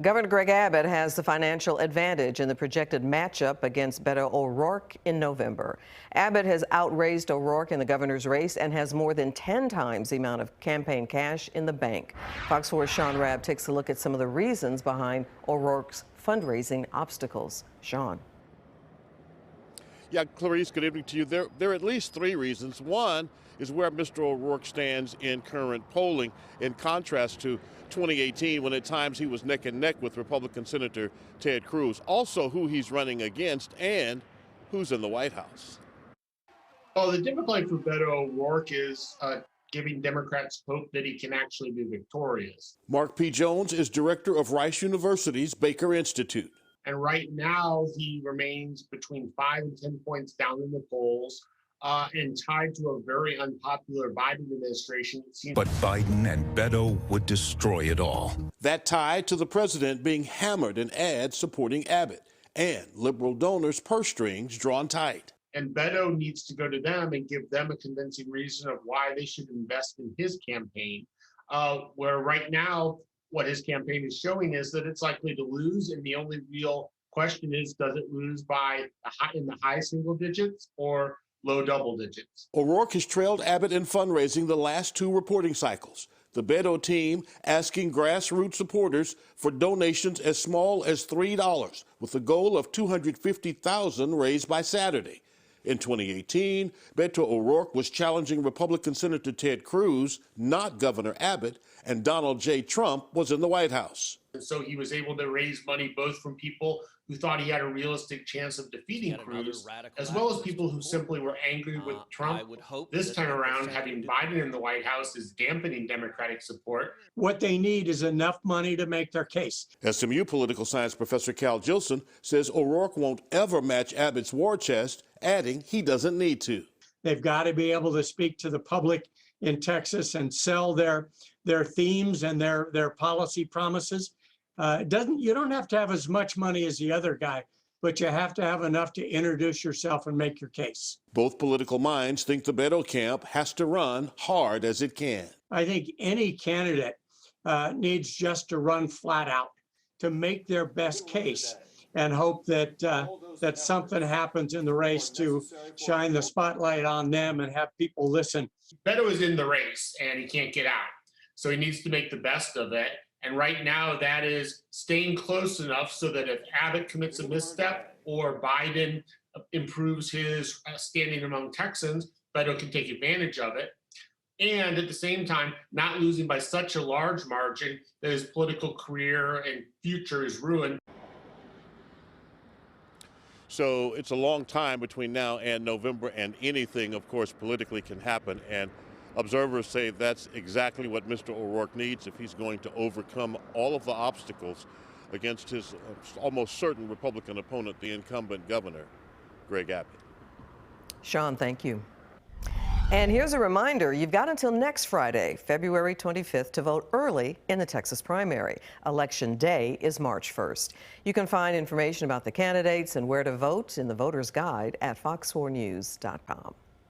Governor Greg Abbott has the financial advantage in the projected matchup against Beto O'Rourke in November. Abbott has outraised O'Rourke in the governor's race and has more than 10 times the amount of campaign cash in the bank. Fox 4's Sean Rabb takes a look at some of the reasons behind O'Rourke's fundraising obstacles. Sean. Yeah, Clarice, good evening to you. There are at least three reasons. One is where Mr. O'Rourke stands in current polling, in contrast to 2018, when at times he was neck and neck with Republican Senator Ted Cruz. Also, who he's running against and who's in the White House. Well, the difficulty for Beto O'Rourke is giving Democrats hope that he can actually be victorious. Mark P. Jones is director of Rice University's Baker Institute. And right now, he remains between 5 and 10 points down in the polls and tied to a very unpopular Biden administration. But Biden and Beto would destroy it all. That tied to the president being hammered in ads supporting Abbott and liberal donors' purse strings drawn tight. And Beto needs to go to them and give them a convincing reason of why they should invest in his campaign, where right now, what his campaign is showing is that it's likely to lose, and the only real question is, does it lose in the high single digits or low double digits? O'Rourke has trailed Abbott in fundraising the last two reporting cycles. The Beto team asking grassroots supporters for donations as small as $3, with a goal of $250,000 raised by Saturday. In 2018, Beto O'Rourke was challenging Republican Senator Ted Cruz, not Governor Abbott, and Donald J. Trump was in the White House. And so he was able to raise money both from people who thought he had a realistic chance of defeating Cruz, as well as people who simply were angry with Trump. This time around, having Biden in the White House is dampening Democratic support. What they need is enough money to make their case. SMU political science professor Cal Gilson says O'Rourke won't ever match Abbott's war chest, adding he doesn't need to. They've got to be able to speak to the public in Texas and sell their themes and their policy promises. You don't have to have as much money as the other guy, but you have to have enough to introduce yourself and make your case. Both political minds think the Beto camp has to run hard as it can. I think any candidate needs just to run flat out to make their best case and hope that that something happens in the race to shine the spotlight on them and have people listen. Beto is in the race and he can't get out, so he needs to make the best of it. And right now, that is staying close enough so that if Abbott commits a misstep or Biden improves his standing among Texans, Beto can take advantage of it. And at the same time, not losing by such a large margin that his political career and future is ruined. So it's a long time between now and November, and anything, of course, politically can happen. And observers say that's exactly what Mr. O'Rourke needs if he's going to overcome all of the obstacles against his almost certain Republican opponent, the incumbent governor, Greg Abbott. Sean, thank you. And here's a reminder, you've got until next Friday, February 25th, to vote early in the Texas primary. Election day is March 1st. You can find information about the candidates and where to vote in the voter's guide at fox4news.com.